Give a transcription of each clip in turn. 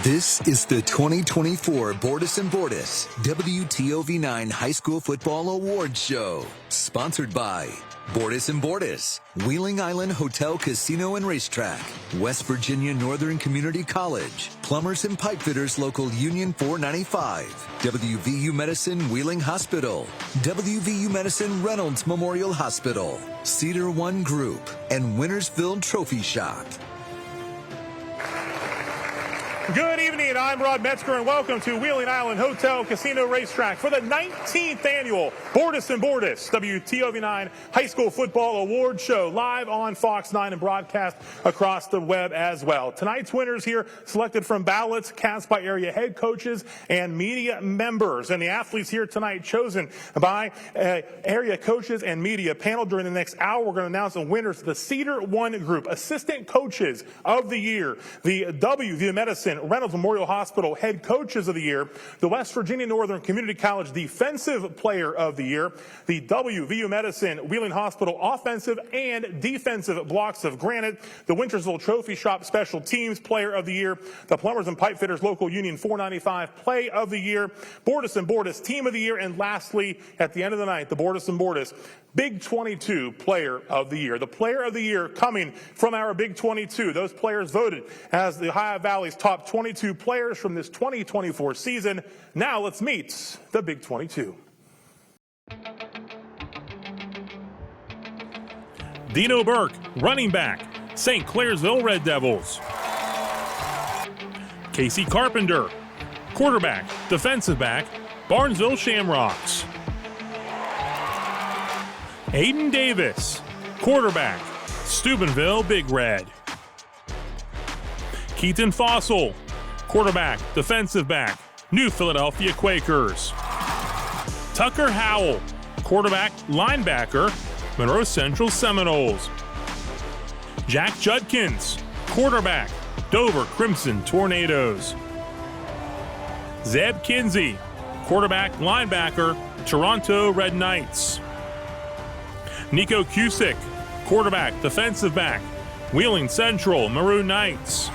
This is the 2024 Bordas and Bordas WTOV 9 High School Football Awards Show. Sponsored by Bordas and Bordas, Wheeling Island Hotel-Casino and Racetrack, West Virginia Northern Community College, Plumbers and Pipefitters Local Union 495, WVU Medicine Wheeling Hospital, WVU Medicine Reynolds Memorial Hospital, Cedar One Group, and Wintersville Trophy Shop. Good evening, I'm Rod Metzger, and welcome to Wheeling Island Hotel-Casino Racetrack for the 19th annual Bordas and Bordas WTOV 9 High School Football Award Show, live on Fox 9 and broadcast across the web as well. Tonight's winners here selected from ballots cast by area head coaches and media members, and the athletes here tonight chosen by area coaches and media panel. During the next hour, we're going to announce the winners of the Cedar One Group Assistant Coaches of the Year, the WVU Medicine Reynolds Memorial Hospital Head Coaches of the Year, the West Virginia Northern Community College Defensive Player of the Year, the WVU Medicine Wheeling Hospital Offensive and Defensive Blocks of Granite, the Wintersville Trophy Shop Special Teams Player of the Year, the Plumbers and Pipefitters Local Union 495 Play of the Year, Bordas and Bordas Team of the Year, and lastly, at the end of the night, the Bordas and Bordas Big 22 Player of the Year. The Player of the Year coming from our Big 22. Those players voted as the Ohio Valley's top 22 players from this 2024 season. Now let's meet the Big 22. Dino Burke, running back, St. Clairsville Red Devils. Casey Carpenter, quarterback, defensive back, Barnesville Shamrocks. Aiden Davis, quarterback, Steubenville Big Red. Keaton Fossil, quarterback, defensive back, New Philadelphia Quakers. Tucker Howell, quarterback, linebacker, Monroe Central Seminoles. Jack Judkins, quarterback, Dover Crimson Tornadoes. Zeb Kinsey, quarterback, linebacker, Toronto Red Knights. Nico Cusick, quarterback, defensive back, Wheeling Central Maroon Knights.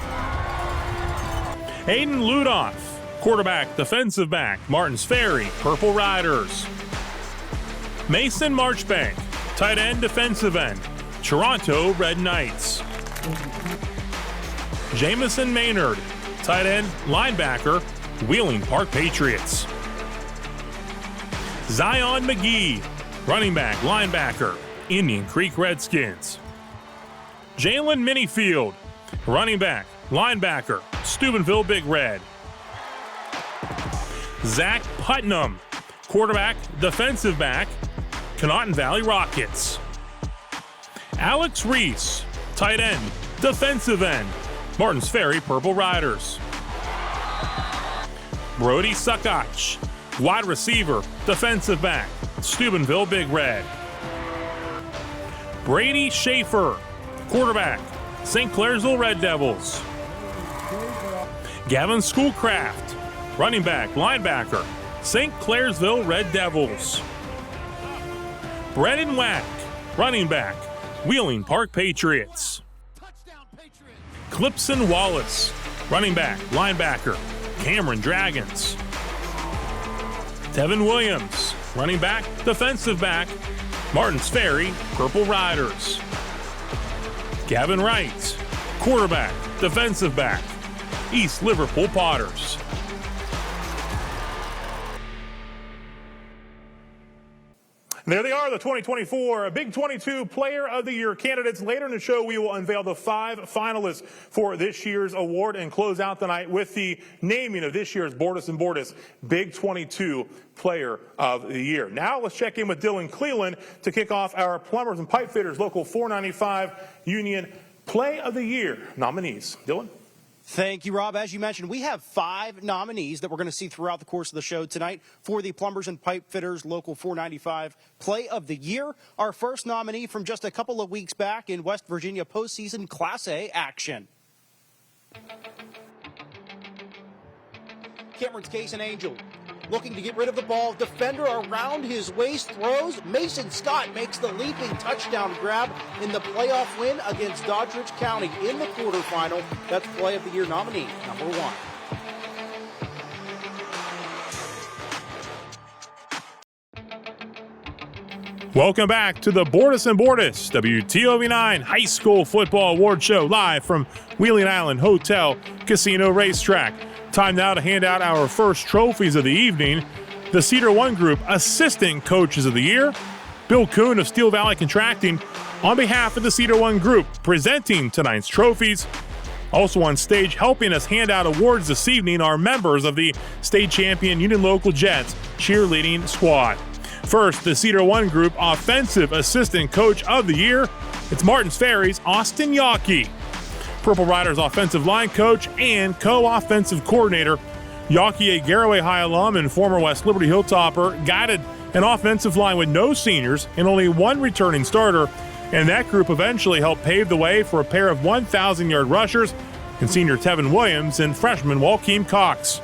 Aiden Ludoff, quarterback, defensive back, Martins Ferry Purple Riders. Mason Marchbank, tight end, defensive end, Toronto Red Knights. Jamison Maynard, tight end, linebacker, Wheeling Park Patriots. Zion McGee, running back, linebacker, Indian Creek Redskins. Jalen Minifield, running back, linebacker, Steubenville Big Red. Zach Putnam, quarterback, defensive back, Conotton Valley Rockets. Alex Reese, tight end, defensive end, Martins Ferry Purple Riders. Brody Suckach, wide receiver, defensive back, Steubenville Big Red. Brady Schaefer, quarterback, St. Clairsville Red Devils. Gavin Schoolcraft, running back, linebacker, St. Clairsville Red Devils. Brennan Wack, running back, Wheeling Park Patriots. Clipson Wallace, running back, linebacker, Cameron Dragons. Tevin Williams, running back, defensive back, Martins Ferry Purple Riders. Gavin Wright, quarterback, defensive back, East Liverpool Potters. There they are, the 2024 Big 22 Player of the Year candidates. Later in the show, we will unveil the 5 finalists for this year's award and close out the night with the naming of this year's Bordas and Bordas Big 22 Player of the Year. Now let's check in with Dylan Cleland to kick off our Plumbers and Pipefitters Local 495 Union Play of the Year nominees. Dylan? Thank you, Rob. As you mentioned, we have 5 nominees that we're going to see throughout the course of the show tonight for the Plumbers and Pipefitters Local 495 Play of the Year. Our first nominee from just a couple of weeks back in West Virginia postseason Class A action. Cameron's Case and Angel looking to get rid of the ball. Defender around his waist throws. Mason Scott makes the leaping touchdown grab in the playoff win against Doddridge County in the quarterfinal. That's Play of the Year nominee number 1. Welcome back to the Bordas and Bordas WTOV 9 High School Football Award Show, live from Wheeling Island Hotel-Casino Racetrack. Time now to hand out our first trophies of the evening. The Cedar One Group Assistant Coaches of the Year, Bill Kuhn of Steel Valley Contracting, on behalf of the Cedar One Group, presenting tonight's trophies. Also on stage helping us hand out awards this evening are members of the state champion Union Local Jets cheerleading squad. First, the Cedar One Group Offensive Assistant Coach of the Year. It's Martins Ferry's Austin Yockey. Purple Riders Offensive Line Coach and Co-Offensive Coordinator. Yockey, a Garraway High alum and former West Liberty Hilltopper, guided an offensive line with no seniors and only one returning starter, and that group eventually helped pave the way for a pair of 1,000-yard rushers in senior Tevin Williams and freshman Walkeem Cox.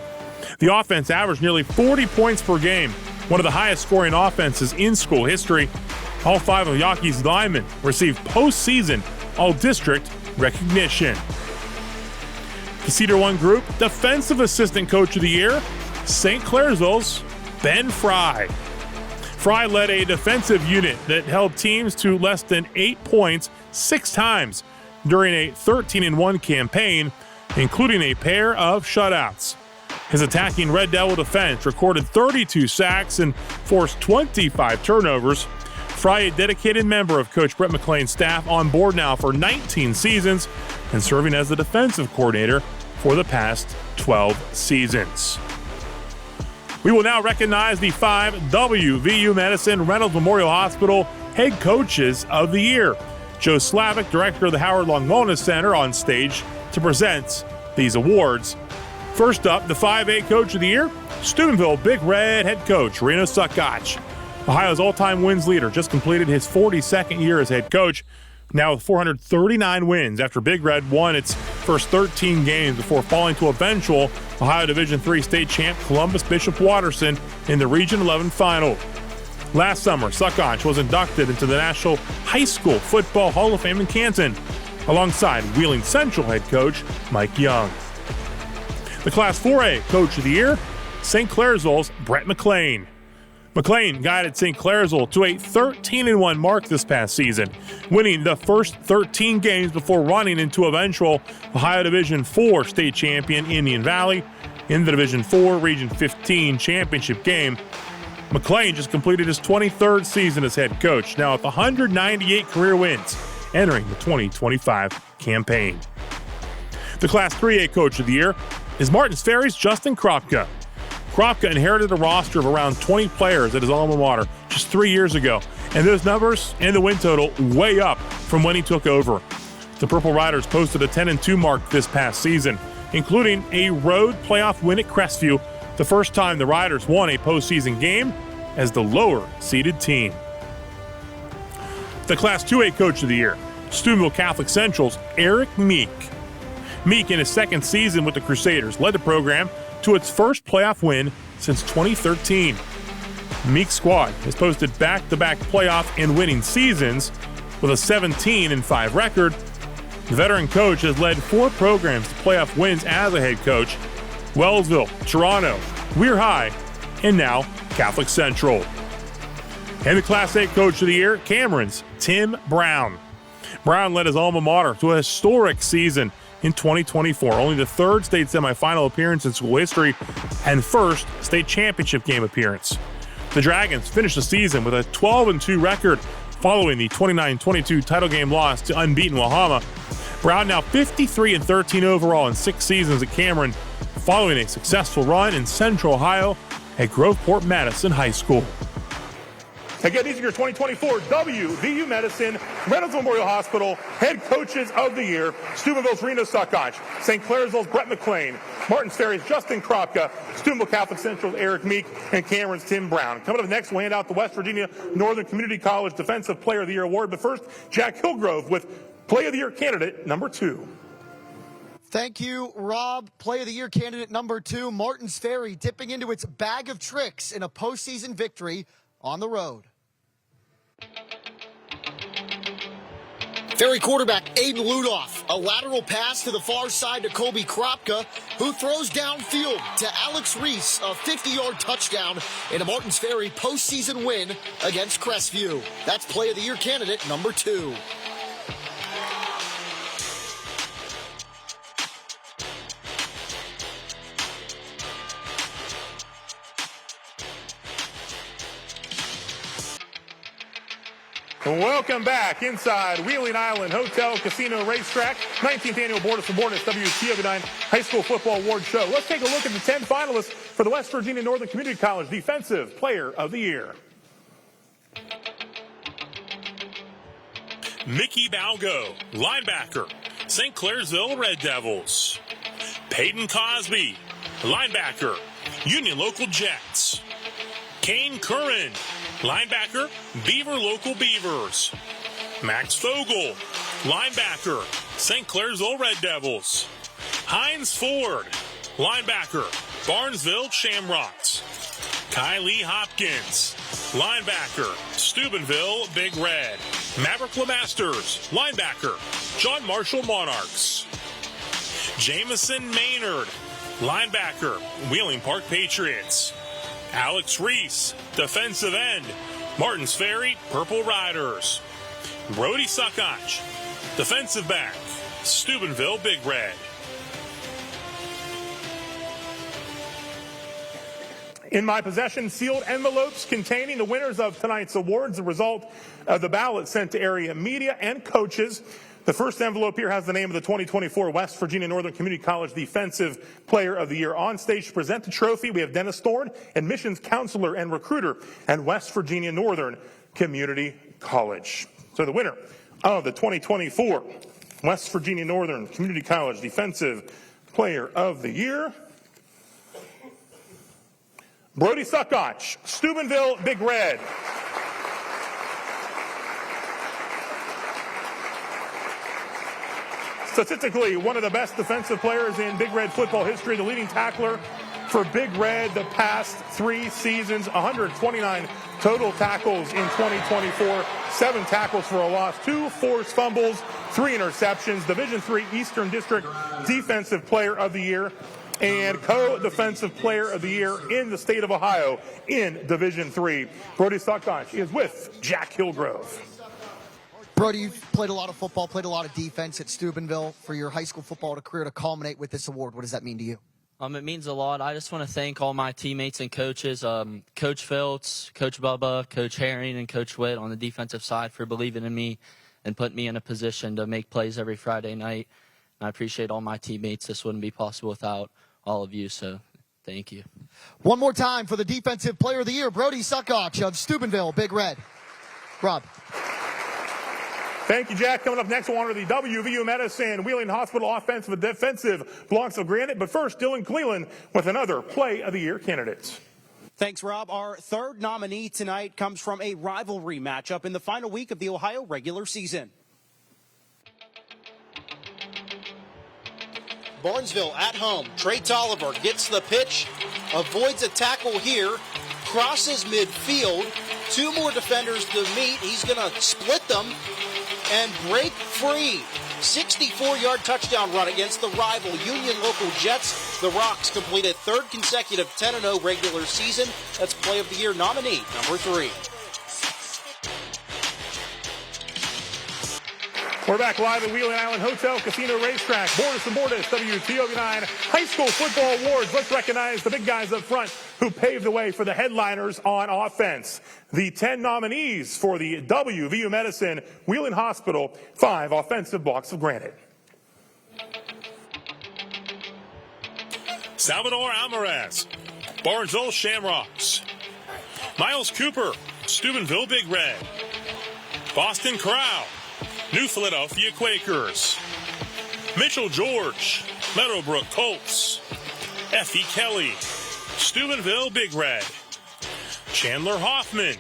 The offense averaged nearly 40 points per game, one of the highest scoring offenses in school history. All 5 of Yockey's linemen received postseason all-district recognition. The Cedar One Group Defensive Assistant Coach of the Year, St. Clairsville's Ben Fry. Fry led a defensive unit that held teams to less than 8 points 6 times during a 13-1 campaign, including a pair of shutouts. His attacking Red Devil defense recorded 32 sacks and forced 25 turnovers. Fry, a dedicated member of Coach Brett McClain's staff, on board now for 19 seasons and serving as the defensive coordinator for the past 12 seasons. We will now recognize the 5 WVU Medicine Reynolds Memorial Hospital Head Coaches of the Year. Joe Slavic, director of the Howard Long Wellness Center, on stage to present these awards. First up, the 5A Coach of the Year, Steubenville Big Red Head Coach Reno Sukach. Ohio's all-time wins leader just completed his 42nd year as head coach, now with 439 wins after Big Red won its first 13 games before falling to eventual Ohio Division III state champ Columbus Bishop Watterson in the Region 11 final. Last summer, Sukach was inducted into the National High School Football Hall of Fame in Canton, alongside Wheeling Central head coach Mike Young. The Class 4A Coach of the Year, St. Clairsville's Brett McClain. McClain guided St. Clairsville to a 13-1 mark this past season, winning the first 13 games before running into eventual Ohio Division IV state champion Indian Valley in the Division IV Region 15 championship game. McClain just completed his 23rd season as head coach, now with 198 career wins, entering the 2025 campaign. The Class 3A Coach of the Year is Martins Ferry's Justin Kropka. Kropka inherited a roster of around 20 players at his alma mater just 3 years ago, and those numbers and the win total way up from when he took over. The Purple Riders posted a 10-2 mark this past season, including a road playoff win at Crestview, the first time the Riders won a postseason game as the lower-seeded team. The Class 2A Coach of the Year, Steubenville Catholic Central's Eric Meek. Meek, in his second season with the Crusaders, led the program to its first playoff win since 2013. Meek's squad has posted back-to-back playoff and winning seasons with a 17-5 record. The veteran coach has led 4 programs to playoff wins as a head coach: Wellsville, Toronto, Weir High, and now Catholic Central. And the Class 8 Coach of the Year, Cameron's Tim Brown. Brown led his alma mater to a historic season in 2024, only the 3rd state semifinal appearance in school history and 1st state championship game appearance. The Dragons finished the season with a 12-2 record following the 29-22 title game loss to unbeaten Wahama. Brown now 53-13 overall in 6 seasons at Cameron, following a successful run in Central Ohio at Groveport Madison High School. Again, these are your 2024 WVU Medicine Reynolds Memorial Hospital Head Coaches of the Year: Steubenville's Reno Sukach, St. Clairsville's Brett McClain, Martins Ferry's Justin Kropka, Steubenville Catholic Central's Eric Meek, and Cameron's Tim Brown. Coming up next, we'll hand out the West Virginia Northern Community College Defensive Player of the Year award. But first, Jack Hillgrove with Play of the Year candidate number 2. Thank you, Rob. Play of the Year candidate number 2, Martins Ferry, dipping into its bag of tricks in a postseason victory on the road. Ferry quarterback Aiden Ludoff, a lateral pass to the far side to Colby Kropka, who throws downfield to Alex Reese, a 50-yard touchdown in a Martins Ferry postseason win against Crestview. That's Play of the Year candidate number 2. Welcome back inside Wheeling Island Hotel-Casino Racetrack, 19th Annual Bordas and Bordas WTOV 9 High School Football Award Show. Let's take a look at the 10 finalists for the West Virginia Northern Community College Defensive Player of the Year. Mickey Balgo, linebacker, St. Clairsville Red Devils. Peyton Cosby, linebacker, Union Local Jets. Kane Curran, linebacker, Beaver Local Beavers. Max Fogel, linebacker, St. Clairsville Red Devils. Hines Ford, linebacker, Barnesville Shamrocks. Kylie Hopkins, linebacker, Steubenville Big Red. Maverick LeMasters, linebacker, John Marshall Monarchs. Jamison Maynard, linebacker, Wheeling Park Patriots. Alex Reese, defensive end, Martins Ferry Purple Riders. Brody Suckach, defensive back, Steubenville Big Red. In my possession, sealed envelopes containing the winners of tonight's awards, the result of the ballot sent to area media and coaches. The first envelope here has the name of the 2024 West Virginia Northern Community College Defensive Player of the Year. On stage to present the trophy, we have Dennis Thorne, admissions counselor and recruiter at West Virginia Northern Community College. So the winner of the 2024 West Virginia Northern Community College Defensive Player of the Year, Brody Suckach, Steubenville Big Red. Statistically, one of the best defensive players in Big Red football history, the leading tackler for Big Red the past 3 seasons, 129 total tackles in 2024, 7 tackles for a loss, 2 forced fumbles, 3 interceptions, Division III Eastern District Defensive Player of the Year, and co-defensive player of the year in the state of Ohio in Division III. Brody Suckach is with Jack Hillgrove. Brody, you've played a lot of football, played a lot of defense at Steubenville. For your high school football career to culminate with this award, what does that mean to you? It means a lot. I just want to thank all my teammates and coaches, Coach Phillips, Coach Bubba, Coach Herring, and Coach Witt on the defensive side for believing in me and putting me in a position to make plays every Friday night. And I appreciate all my teammates. This wouldn't be possible without all of you, so thank you. One more time for the Defensive Player of the Year, Brody Suckach of Steubenville Big Red. Rob. Thank you, Jack. Coming up next, we'll honor the WVU Medicine Wheeling Hospital Offensive and Defensive Blocks of Granite. But first, Dylan Cleland with another Play of the Year candidate. Thanks, Rob. Our third nominee tonight comes from a rivalry matchup in the final week of the Ohio regular season. Barnesville at home. Trey Tolliver gets the pitch, avoids a tackle here, crosses midfield. 2 more defenders to meet. He's going to split them and break free. 64-yard touchdown run against the rival Union Local Jets. The Rocks complete a 3rd consecutive 10-0 regular season. That's Play of the Year nominee number 3. We're back live at Wheeling Island Hotel-Casino Racetrack. Bordas and Bordas, WTOV 9 High School Football Awards. Let's recognize the big guys up front who paved the way for the headliners on offense. The 10 nominees for the WVU Medicine Wheeling Hospital 5 Offensive Blocks of Granite. Salvador Alvarez, Barnesville Shamrocks. Miles Cooper, Steubenville Big Red. Boston Corral, New Philadelphia Quakers. Mitchell George, Meadowbrook Colts. Effie Kelly, Steubenville Big Red. Chandler Hoffman,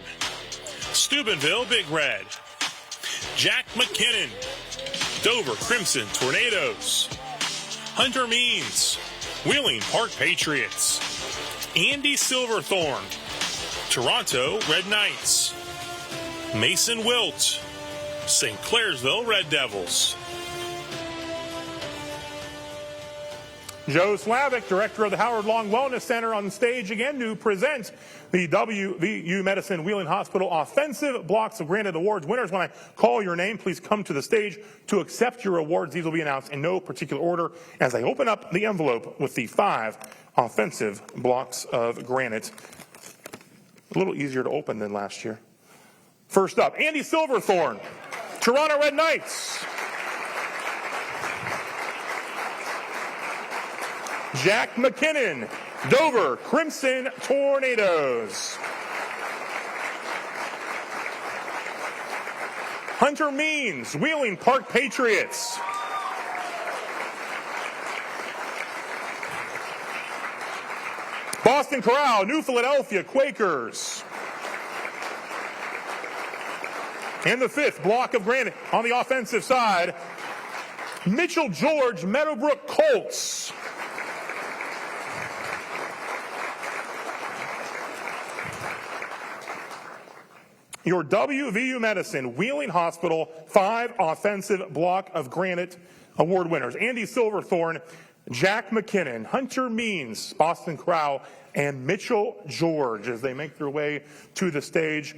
Steubenville Big Red. Jack McKinnon, Dover Crimson Tornadoes. Hunter Means, Wheeling Park Patriots. Andy Silverthorne, Toronto Red Knights. Mason Wilt, St. Clairsville Red Devils. Joe Slavic, director of the Howard Long Wellness Center, on stage again to present the WVU Medicine Wheeling Hospital Offensive Blocks of Granite Awards winners. When I call your name, please come to the stage to accept your awards. These will be announced in no particular order as I open up the envelope with the 5 offensive blocks of granite. A little easier to open than last year. First up, Andy Silverthorne, Toronto Red Knights. Jack McKinnon, Dover Crimson Tornadoes. Hunter Means, Wheeling Park Patriots. Boston Corral, New Philadelphia Quakers. And the 5th block of granite on the offensive side, Mitchell George, Meadowbrook Colts. Your WVU Medicine Wheeling Hospital 5 offensive block of granite award winners: Andy Silverthorne, Jack McKinnon, Hunter Means, Boston Corral, and Mitchell George as they make their way to the stage.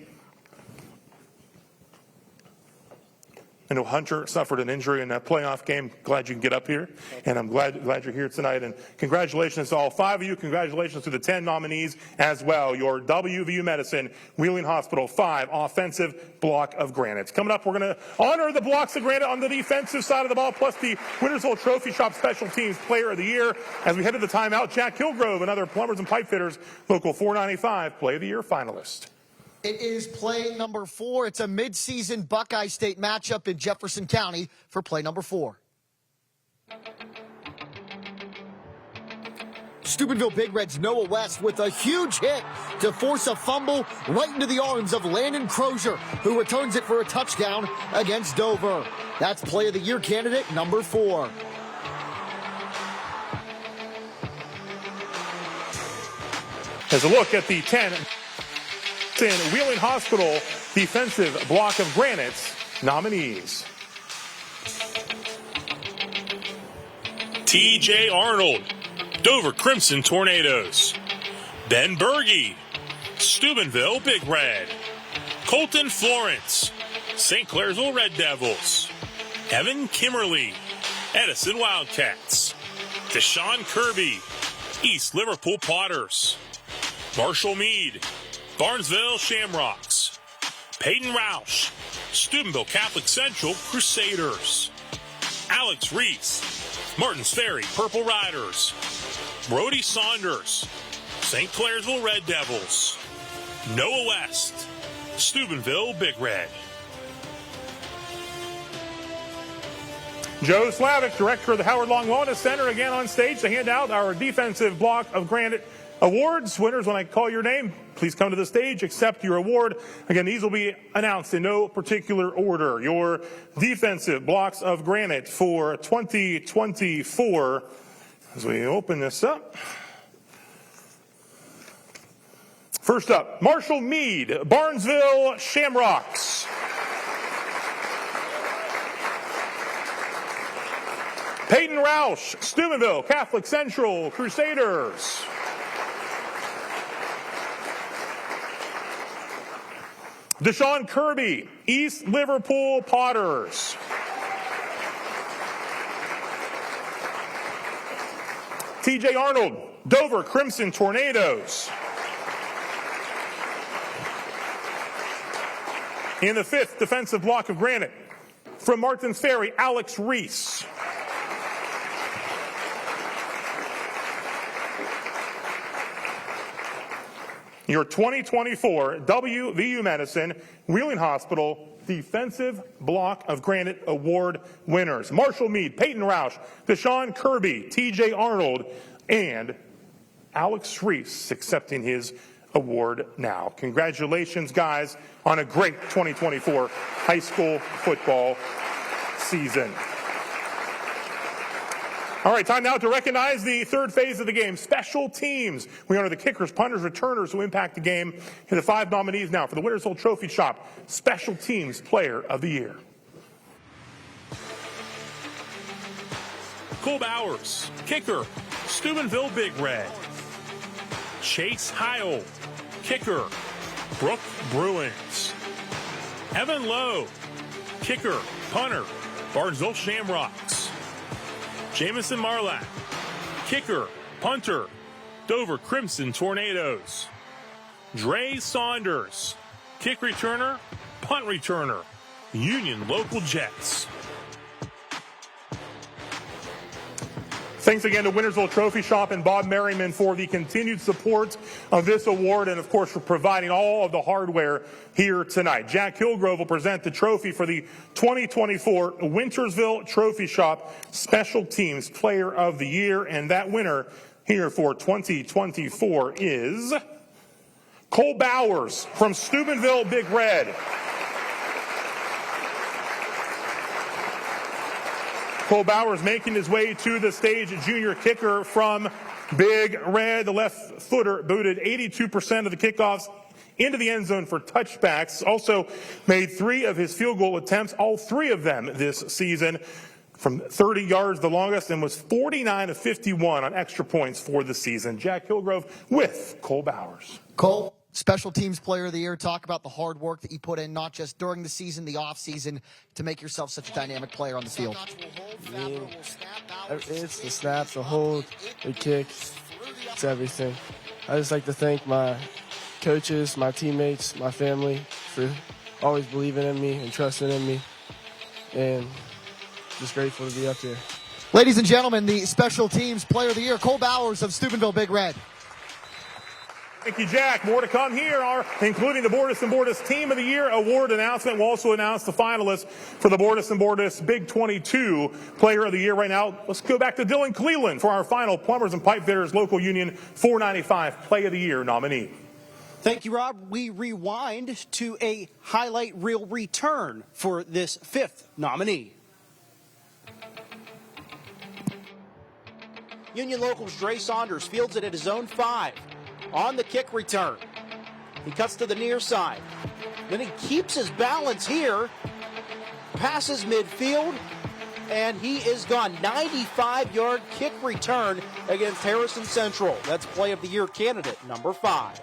I know Hunter suffered an injury in that playoff game. Glad you can get up here, and I'm glad you're here tonight. And congratulations to all 5 of you. Congratulations to the 10 nominees as well. Your WVU Medicine Wheeling Hospital 5 offensive block of granite. Coming up, we're going to honor the blocks of granite on the defensive side of the ball, plus the Wintersville Trophy Shop Special Teams Player of the Year. As we head to the timeout, Jack Kilgrove, another Plumbers and Pipe Fitters Local 495 Play of the Year finalist. It is play number 4. It's a midseason Buckeye State matchup in Jefferson County for play number 4. Steubenville Big Reds Noah West with a huge hit to force a fumble right into the arms of Landon Crozier, who returns it for a touchdown against Dover. That's play of the year candidate number 4. As a look at the 10 Wheeling Hospital defensive block of granite nominees: T.J. Arnold, Dover Crimson Tornadoes. Ben Berge, Steubenville Big Red. Colton Florence, St. Clairsville Red Devils. Evan Kimmerly, Edison Wildcats. Deshaun Kirby, East Liverpool Potters. Marshall Meade, Barnesville Shamrocks. Peyton Roush, Steubenville Catholic Central Crusaders. Alex Reese, Martins Ferry Purple Riders. Brody Saunders, St. Clairsville Red Devils. Noah West, Steubenville Big Red. Joe Slavic, director of the Howard Long Wellness Center, again on stage to hand out our defensive block of granite awards. Winners, when I call your name, please come to the stage, accept your award. Again, these will be announced in no particular order. Your defensive blocks of granite for 2024, as we open this up. First up, Marshall Meade, Barnesville Shamrocks. Peyton Roush, Steubenville Catholic Central Crusaders. Deshaun Kirby, East Liverpool Potters. T.J. Arnold, Dover Crimson Tornadoes. In the 5th defensive block of granite, from Martins Ferry, Alex Reese. Your 2024 WVU Medicine Wheeling Hospital Defensive Block of Granite Award winners: Marshall Meade, Peyton Roush, Deshaun Kirby, T.J. Arnold, and Alex Reese accepting his award now. Congratulations, guys, on a great 2024 high school football season. All right, time now to recognize the 3rd phase of the game, special teams. We honor the kickers, punters, returners who impact the game. Here are the 5 nominees now for the Wintersville Trophy Shop Special Teams Player of the Year. Cole Bowers. Kicker, Steubenville Big Red. Chase Heil. Kicker, Brook Bruins. Evan Lowe. Kicker, punter, Barnesville Shamrocks. Jamison Marlack. Kicker, punter, Dover Crimson Tornadoes. Dre Saunders. Kick returner, punt returner, Union Local Jets. Thanks again to Wintersville Trophy Shop and Bob Merriman for the continued support of this award and, of course, for providing all of the hardware here tonight. Jack Hillgrove will present the trophy for the 2024 Wintersville Trophy Shop Special Teams Player of the Year, and that winner here for 2024 is Cole Bowers from Steubenville Big Red. Cole Bowers making his way to the stage, junior kicker from Big Red. The left footer booted 82% of the kickoffs into the end zone for touchbacks. Also made 3 of his field goal attempts, all 3 of them this season, from 30 yards the longest, and was 49 of 51 on extra points for the season. Jack Hillgrove with Cole Bowers. Cole, Special Teams Player of the Year. Talk about the hard work that you put in, not just during the season, the off season, to make yourself such a dynamic player on the field. It's the snap, the hold, the kick. It's everything. I just like to thank my coaches, my teammates, my family for always believing in me and trusting in me. And just grateful to be up here. Ladies and gentlemen, the Special Teams Player of the Year, Cole Bowers of Steubenville Big Red. Thank you, Jack. More to come here, including the Bordas and Bordas Team of the Year award announcement. We'll also announce the finalists for the Bordas and Bordas Big 22 Player of the Year. Right now, let's go back to Dylan Cleveland for our final Plumbers and Pipe Fitters Local Union 495 Play of the Year nominee. Thank you, Rob. We rewind to a highlight reel return for this 5th nominee. Union Local's Dre Saunders fields it at his own 5. On the kick return, he cuts to the near side. Then he keeps his balance here, passes midfield, and he is gone. 95-yard kick return against Harrison Central. That's Play of the Year candidate number 5.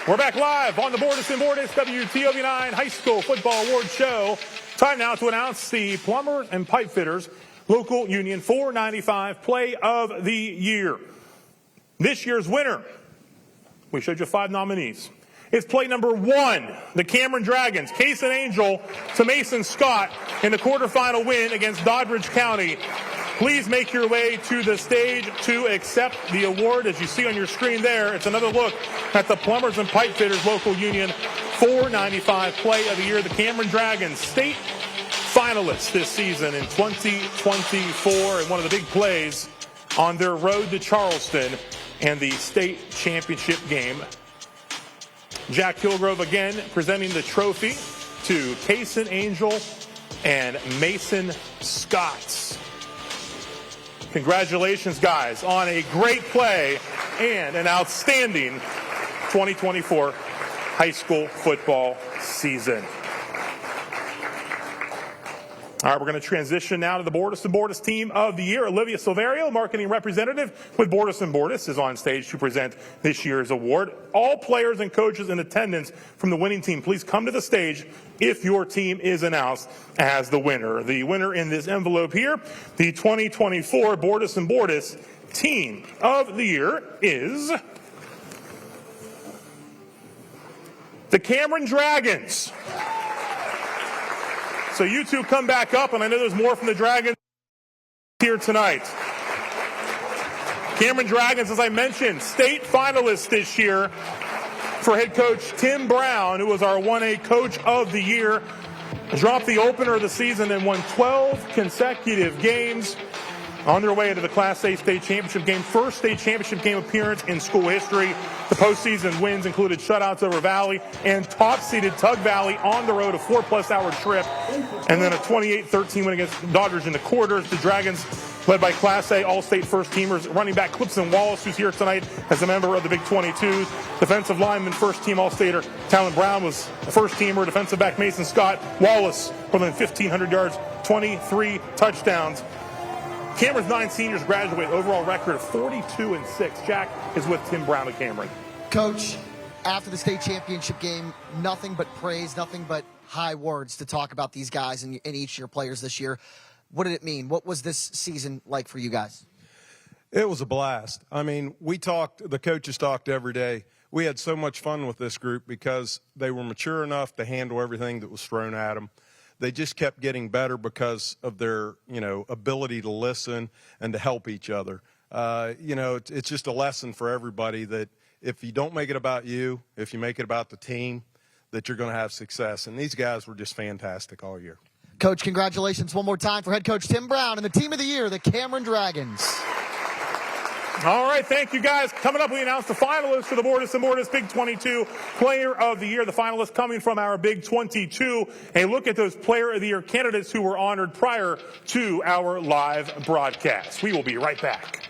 We're back live on the Bordas and Bordas WTOV 9 High School Football Award Show. Time now to announce the Plumbers and Pipe Fitters Local Union 495 Play of the Year. This year's winner, we showed you 5 nominees. It's play number 1, the Cameron Dragons, Kason Angel to Mason Scott in the quarterfinal win against Doddridge County. Please make your way to the stage to accept the award. As you see on your screen there, it's another look at the Plumbers and Pipe Fitters Local Union 495 Play of the Year. The Cameron Dragons, state finalists this season in 2024, and one of the big plays on their road to Charleston and the state championship game. Jack Hillgrove again presenting the trophy to Kason Angel and Mason Scott. Congratulations, guys, on a great play and an outstanding 2024 high school football season. All right, we're going to transition now to the Bordas and Bordas Team of the Year. Olivia Silverio, marketing representative with Bordas and Bordas, is on stage to present this year's award. All players and coaches in attendance from the winning team, please come to the stage if your team is announced as the winner. The winner in this envelope here, the 2024 Bordas and Bordas Team of the Year is the Cameron Dragons. So you two come back up, and I know there's more from the Dragons here tonight. Cameron Dragons, as I mentioned, state finalists this year for head coach Tim Brown, who was our 1A Coach of the Year. Dropped the opener of the season and won 12 consecutive games on their way to the Class A state championship game. First state championship game appearance in school history. The postseason wins included shutouts over Valley and top-seeded Tug Valley on the road, a 4-plus hour trip, and then a 28-13 win against Doddridge in the quarters. The Dragons led by Class A All-State first-teamers running back Clipson Wallace, who's here tonight as a member of the Big 22. Defensive lineman first-team All-Stater Talon Brown was a first-teamer. Defensive back Mason Scott Wallace, more than 1,500 yards, 23 touchdowns. Cameron's 9 seniors graduate, overall record of 42-6. Jack is with Tim Brown at Cameron. Coach, after the state championship game, nothing but praise, nothing but high words to talk about these guys and each of your players this year. What did it mean? What was this season like for you guys? It was a blast. I mean, the coaches talked every day. We had so much fun with this group because they were mature enough to handle everything that was thrown at them. They just kept getting better because of their, ability to listen and to help each other. It's just a lesson for everybody that if you don't make it about you, if you make it about the team, that you're going to have success. And these guys were just fantastic all year. Coach, congratulations one more time for head coach Tim Brown and the team of the year, the Cameron Dragons. All right, thank you, guys. Coming up, we announce the finalists for the Bordas and Bordas Big 22 Player of the Year. The finalists coming from our Big 22. A look at those Player of the Year candidates who were honored prior to our live broadcast. We will be right back.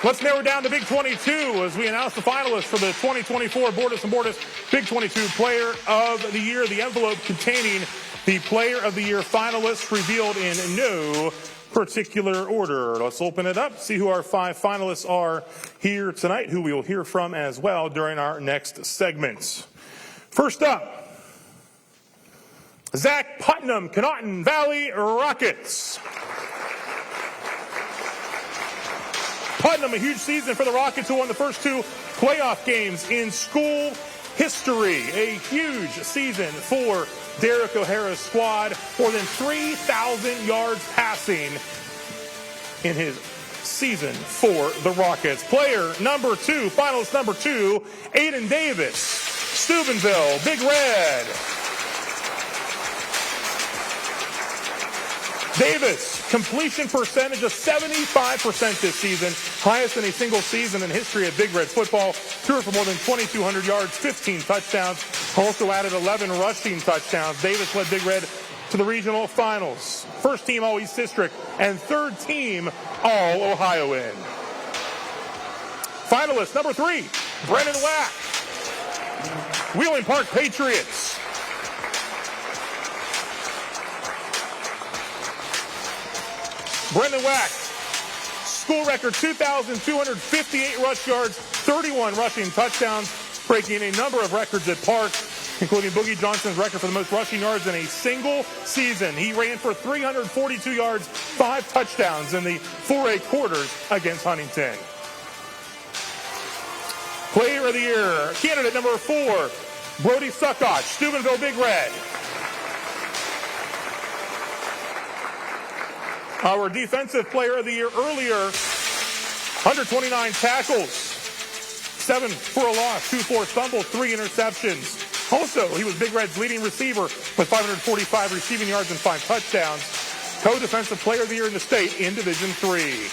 Let's narrow down to Big 22 as we announce the finalists for the 2024 Bordas and Bordas Big 22 Player of the Year. The envelope containing the Player of the Year finalists revealed in no particular order. Let's open it up, see who our 5 finalists are here tonight, who we will hear from as well during our next segments. First up, Zach Putnam, Canotton Valley Rockets. Putnam, a huge season for the Rockets, who won the first 2 playoff games in school history. A huge season for Derek O'Hara's squad. More than 3,000 yards passing in his season for the Rockets. Player number 2, finalist number 2, Aiden Davis, Steubenville, Big Red. Davis, completion percentage of 75% this season, highest in a single season in history of Big Red football. Threw for more than 2,200 yards, 15 touchdowns. Also added 11 rushing touchdowns. Davis led Big Red to the regional finals. First team All-East District and third team All-Ohioan. Finalist number 3, Brennan Wack, Wheeling Park Patriots. Brendan Wack, school record 2,258 rush yards, 31 rushing touchdowns, breaking a number of records at Park, including Boogie Johnson's record for the most rushing yards in a single season. He ran for 342 yards, 5 touchdowns in the 4A quarters against Huntington. Player of the Year, candidate number 4, Brody Suckoch, Steubenville Big Red. Our defensive player of the year earlier, 129 tackles, 7 for a loss, 2 forced fumbles, 3 interceptions. Also, he was Big Red's leading receiver with 545 receiving yards and 5 touchdowns. Co-defensive player of the year in the state in Division III.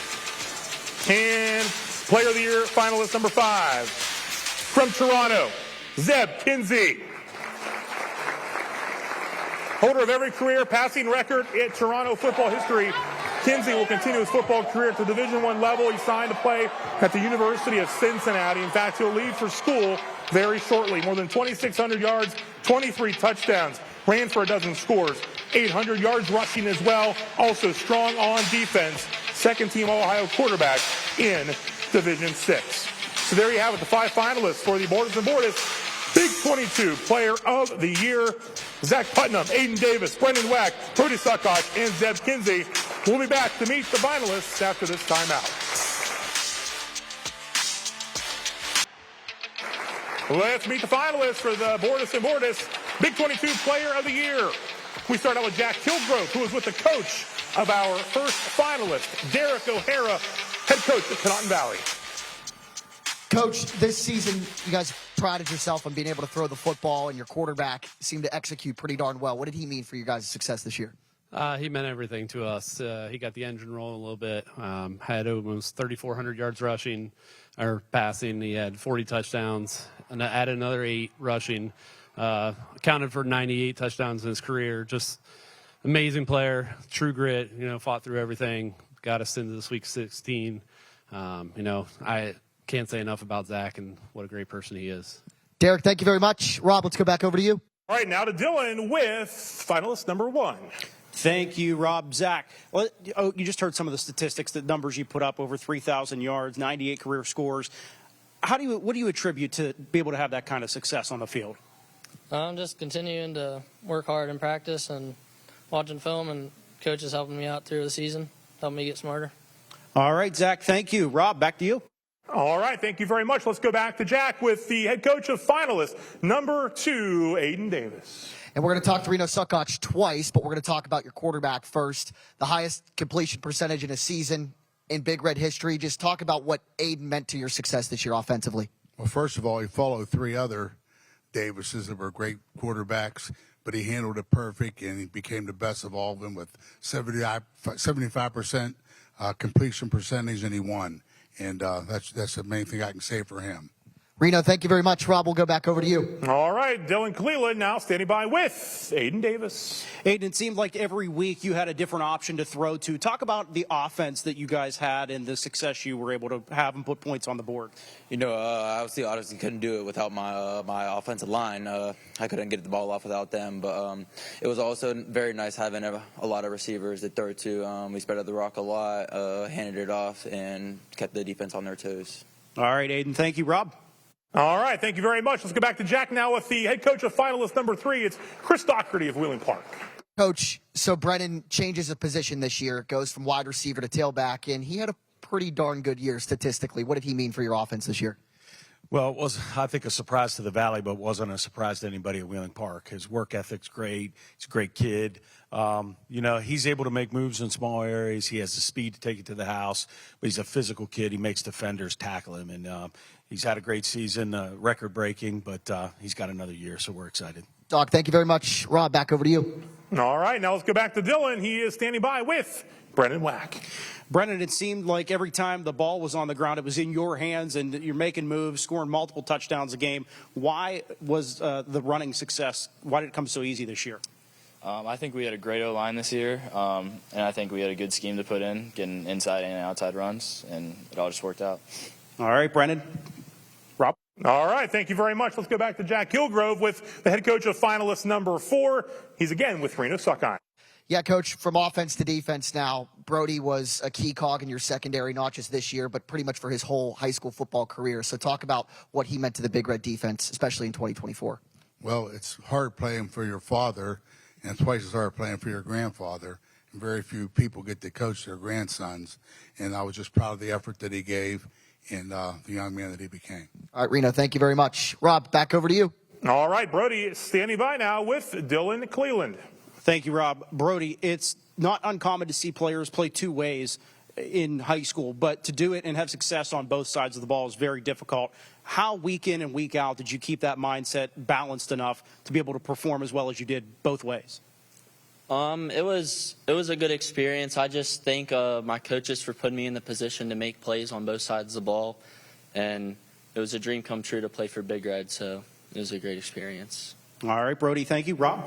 And player of the year finalist number 5, from Toronto, Zeb Kinsey. Holder of every career passing record in Toronto football history, Kinsey will continue his football career at the Division I level. He signed to play at the University of Cincinnati. In fact, he'll leave for school very shortly. More than 2,600 yards, 23 touchdowns, ran for a dozen scores, 800 yards rushing as well. Also strong on defense. Second team All-Ohio quarterback in Division VI. So there you have it, the 5 finalists for the Bordas and Bordas Big 22 Player of the Year. Zach Putnam, Aiden Davis, Brendan Wack, Brody Suckoch, and Zeb Kinsey. We'll be back to meet the finalists after this timeout. Let's meet the finalists for the Bordas and Bordas Big 22 Player of the Year. We start out with Jack Kilgrove, who is with the coach of our first finalist, Derek O'Hara, head coach at Canotton Valley. Coach, this season you guys prided yourself on being able to throw the football, and your quarterback seemed to execute pretty darn well. What did he mean for your guys' success this year? He meant everything to us. He got the engine rolling a little bit. Had almost 3,400 yards rushing or passing. He had 40 touchdowns and added another 8 rushing. Accounted for 98 touchdowns in his career. Just amazing player, true grit, fought through everything, got us into the Sweet 16. I can't say enough about Zach and what a great person he is. Derek, thank you very much. Rob, let's go back over to you. All right, now to Dylan with finalist number 1. Thank you, Rob. Zach, well, you just heard some of the statistics, the numbers you put up, over 3,000 yards, 98 career scores. What do you attribute to be able to have that kind of success on the field? I'm just continuing to work hard in practice and watching film, and coaches helping me out through the season, helping me get smarter. All right, Zach, thank you. Rob, back to you. All right, thank you very much. Let's go back to Jack with the head coach of finalists, number 2, Aiden Davis. And we're going to talk to Reno Suckoch twice, but we're going to talk about your quarterback first. The highest completion percentage in a season in Big Red history. Just talk about what Aiden meant to your success this year offensively. Well, first of all, he followed 3 other Davises that were great quarterbacks, but he handled it perfect, and he became the best of all of them with 75% completion percentage, and he won. And that's the main thing I can say for him. Reno, thank you very much. Rob, we'll go back over to you. All right, Dylan Cleland now standing by with Aiden Davis. Aiden, it seemed like every week you had a different option to throw to. Talk about the offense that you guys had and the success you were able to have and put points on the board. Obviously couldn't do it without my offensive line. I couldn't get the ball off without them, but it was also very nice having a lot of receivers that throw to. We spread out the rock a lot, handed it off, and kept the defense on their toes. All right, Aiden, thank you. Rob? All right, thank you very much. Let's go back to Jack now with the head coach of finalist number 3. It's Chris Doherty of Wheeling Park. Coach, so Brennan changes a position this year, goes from wide receiver to tailback, and he had a pretty darn good year statistically. What did he mean for your offense this year? Well, it was, I think, a surprise to the Valley, but wasn't a surprise to anybody at Wheeling Park. His work ethic's great. He's a great kid. He's able to make moves in small areas. He has the speed to take it to the house, but he's a physical kid. He makes defenders tackle him, and he's had a great season, record-breaking, but he's got another year, so we're excited. Doc, thank you very much. Rob, back over to you. All right, now let's go back to Dylan. He is standing by with Brennan Wack. Brennan, it seemed like every time the ball was on the ground, it was in your hands, and you're making moves, scoring multiple touchdowns a game. Why was the running success, why did it come so easy this year? I think we had a great O-line this year, and I think we had a good scheme to put in, getting inside and outside runs, and it all just worked out. All right, Brennan. Rob? All right, thank you very much. Let's go back to Jack Kilgrove with the head coach of finalist number 4. He's again with Reno Suckoch. Yeah, Coach, from offense to defense now, Brody was a key cog in your secondary, not just this year, but pretty much for his whole high school football career. So talk about what he meant to the Big Red defense, especially in 2024. Well, it's hard playing for your father, and twice as hard playing for your grandfather. And very few people get to coach their grandsons. And I was just proud of the effort that he gave and the young man that he became. All right, Reno, thank you very much. Rob, back over to you. All right, Brody is standing by now with Dylan Cleland. Thank you, Rob. Brody, it's not uncommon to see players play two ways in high school, but to do it and have success on both sides of the ball is very difficult. How week in and week out did you keep that mindset balanced enough to be able to perform as well as you did both ways? It was a good experience. I just thank my coaches for putting me in the position to make plays on both sides of the ball, and it was a dream come true to play for Big Red, so it was a great experience. All right, Brody, thank you. Rob?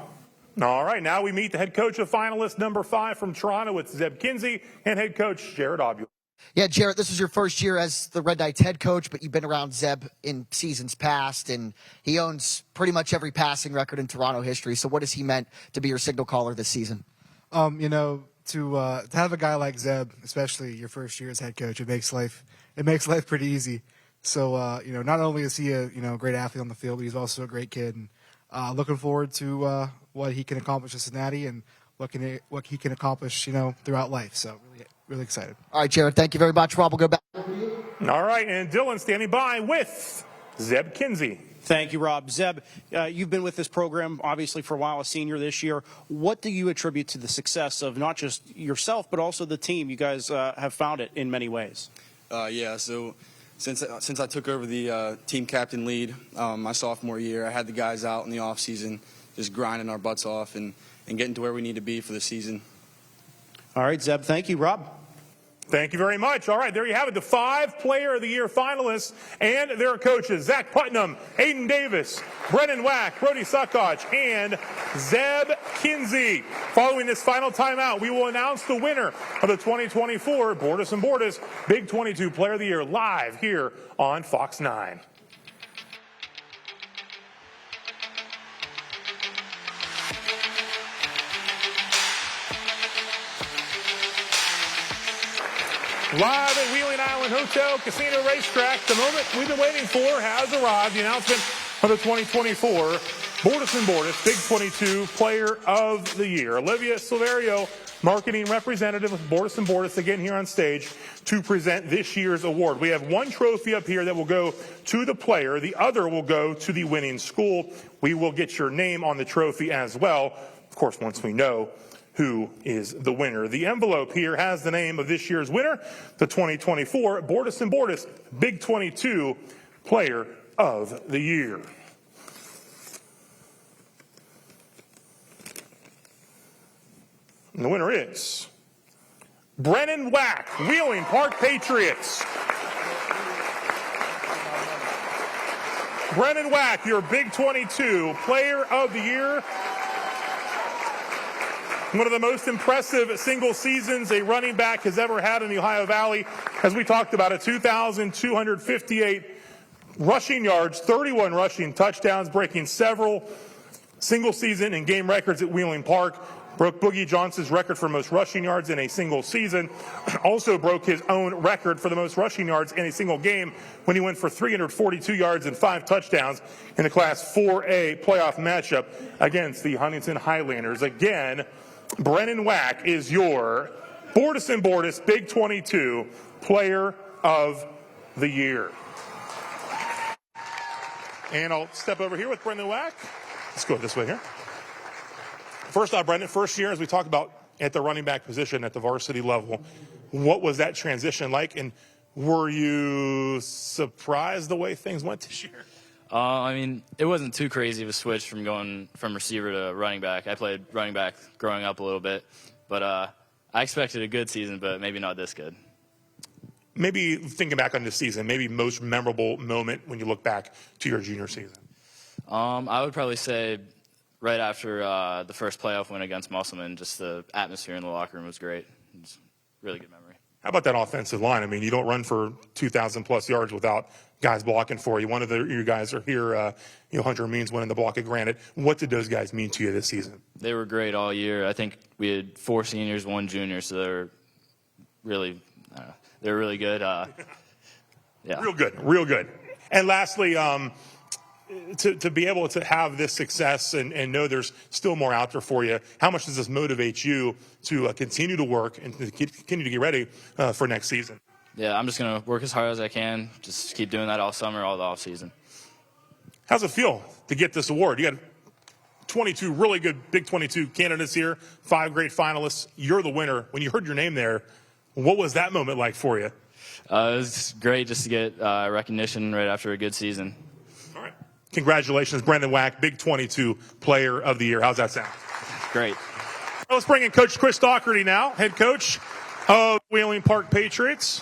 All right, now we meet the head coach of finalist number 5 from Toronto. It's Zeb Kinsey and head coach Jared Obula. Yeah, Jared, this is your first year as the Red Knights head coach, but you've been around Zeb in seasons past, and he owns pretty much every passing record in Toronto history. So what has he meant to be your signal caller this season? To have a guy like Zeb, especially your first year as head coach, it makes life pretty easy. So, not only is he a great athlete on the field, but he's also a great kid. And looking forward to what he can accomplish in Cincinnati and what he can accomplish, throughout life. So really excited. All right, Jared, thank you very much. Rob, we'll go back. All right, and Dylan standing by with Zeb Kinsey. Thank you, Rob. Zeb, you've been with this program, obviously, for a while, a senior this year. What do you attribute to the success of not just yourself, but also the team? You guys have found it in many ways. So since I took over the team captain lead my sophomore year, I had the guys out in the offseason just grinding our butts off and getting to where we need to be for the season. All right, Zeb, thank you. Rob? Thank you very much. All right, there you have it. The 5 Player of the Year finalists and their coaches, Zach Putnam, Aiden Davis, Brennan Wack, Brody Suckoch, and Zeb Kinsey. Following this final timeout, we will announce the winner of the 2024 Bordas and Bordas Big 22 Player of the Year live here on Fox 9. Live at Wheeling Island Hotel-Casino Racetrack, the moment we've been waiting for has arrived. The announcement of the 2024 Bordas and Bordas Big 22 Player of the Year. Olivia Silverio, marketing representative of Bordas and Bordas, again here on stage to present this year's award. We have one trophy up here that will go to the player. The other will go to the winning school. We will get your name on the trophy as well, of course, once we know who is the winner. The envelope here has the name of this year's winner, the 2024 Bordas and Bordas Big 22 Player of the Year. And the winner is Brennan Wack, Wheeling Park Patriots. Brennan Wack, your Big 22 Player of the Year. One of the most impressive single seasons a running back has ever had in the Ohio Valley. As we talked about, 2,258 rushing yards, 31 rushing touchdowns, breaking several single season and game records at Wheeling Park. Broke Boogie Johnson's record for most rushing yards in a single season. Also broke his own record for the most rushing yards in a single game when he went for 342 yards and 5 touchdowns in the Class 4A playoff matchup against the Huntington Highlanders. Again, Brennan Wack is your Bordas and Bordas Big 22 Player of the Year. And I'll step over here with Brendan Wack. Let's go this way here. First off, Brendan, first year, as we talked about at the running back position at the varsity level, what was that transition like? And were you surprised the way things went this year? I mean, it wasn't too crazy of a switch from going from receiver to running back. I played running back growing up a little bit, but I expected a good season, but maybe not this good. Maybe thinking back on this season, maybe most memorable moment when you look back to your junior season? I would probably say right after the first playoff win against Musselman, just the atmosphere in the locker room was great. It was a really good memory. How about that offensive line? I mean, you don't run for 2,000-plus yards without guys blocking for you. One of your guys are here, Hunter Means winning the block at Granite. What did those guys mean to you this season? They were great all year. I think we had 4 seniors, 1 junior, so they were really good. Yeah. Real good. And lastly, to be able to have this success and know there's still more out there for you, how much does this motivate you to continue to work and to continue to get ready for next season? Yeah, I'm just going to work as hard as I can, just keep doing that all summer, all the off season. How's it feel to get this award? You got 22 really good Big 22 candidates here, 5 great finalists. You're the winner. When you heard your name there, what was that moment like for you? It was great just to get recognition right after a good season. All right. Congratulations, Brendan Wack, Big 22 Player of the Year. How's that sound? Great. Let's bring in Coach Chris Doherty now, head coach of Wheeling Park Patriots.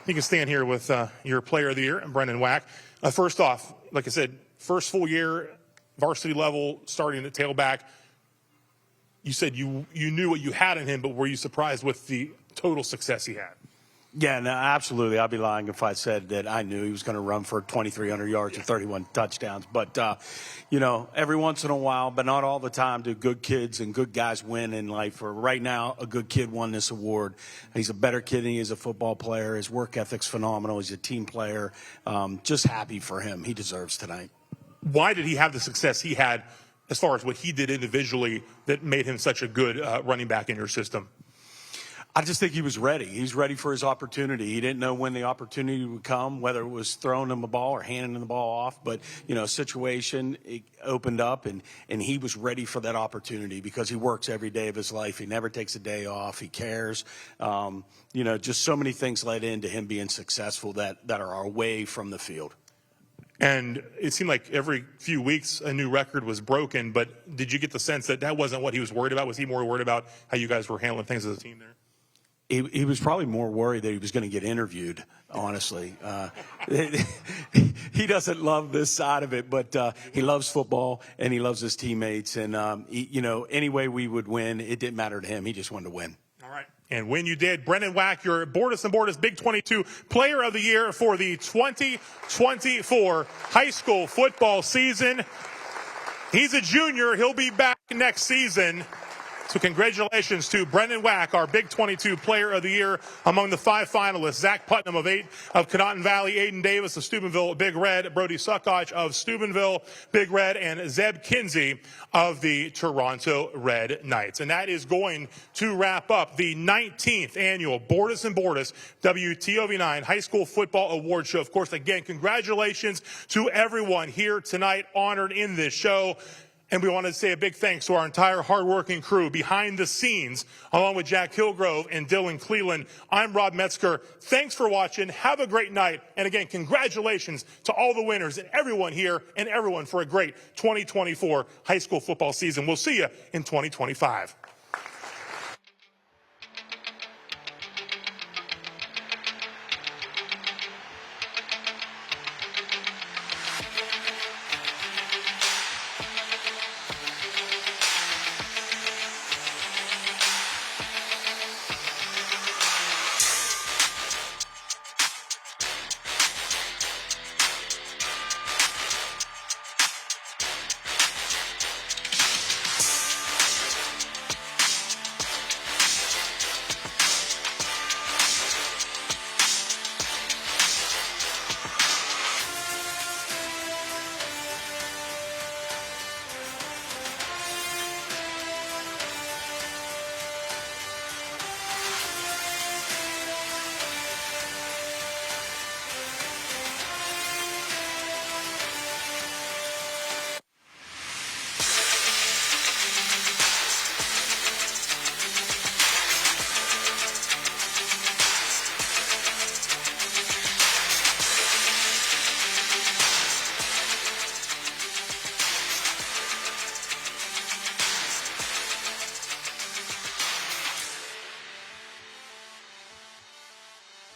You can stand here with your Player of the Year, Brendan Wack. First off, like I said, first full year, varsity level, starting at tailback. You said you knew what you had in him, but were you surprised with the total success he had? Yeah, no, absolutely. I'd be lying if I said that I knew he was going to run for 2,300 yards and 31 touchdowns. But, every once in a while, but not all the time, do good kids and good guys win in life. For right now, a good kid won this award. He's a better kid than he is a football player. His work ethic's phenomenal. He's a team player. Just happy for him. He deserves tonight. Why did he have the success he had as far as what he did individually that made him such a good running back in your system? I just think he was ready. He was ready for his opportunity. He didn't know when the opportunity would come, whether it was throwing him the ball or handing him the ball off. But, situation it opened up, and he was ready for that opportunity because he works every day of his life. He never takes a day off. He cares. Just so many things led into him being successful that are away from the field. And it seemed like every few weeks a new record was broken, but did you get the sense that wasn't what he was worried about? Was he more worried about how you guys were handling things as a team there? he was probably more worried that he was going to get interviewed, honestly. He doesn't love this side of it, but he loves football and he loves his teammates. And, any way we would win, it didn't matter to him. He just wanted to win. All right. And when you did, Brendan Wack, your Bordas & Bordas Big 22 Player of the Year for the 2024 high school football season. He's a junior. He'll be back next season. So congratulations to Brendan Wack, our Big 22 Player of the Year, among the 5 finalists. Zach Putnam of Conotton Valley, Aiden Davis of Steubenville, Big Red, Brody Suckoch of Steubenville, Big Red, and Zeb Kinsey of the Toronto Red Knights. And that is going to wrap up the 19th annual Bordas & Bordas WTOV9 High School Football Award Show. Of course, again, congratulations to everyone here tonight honored in this show. And we want to say a big thanks to our entire hardworking crew behind the scenes, along with Jack Hillgrove and Dylan Cleland. I'm Rod Metzger. Thanks for watching. Have a great night. And again, congratulations to all the winners and everyone here and everyone for a great 2024 high school football season. We'll see you in 2025.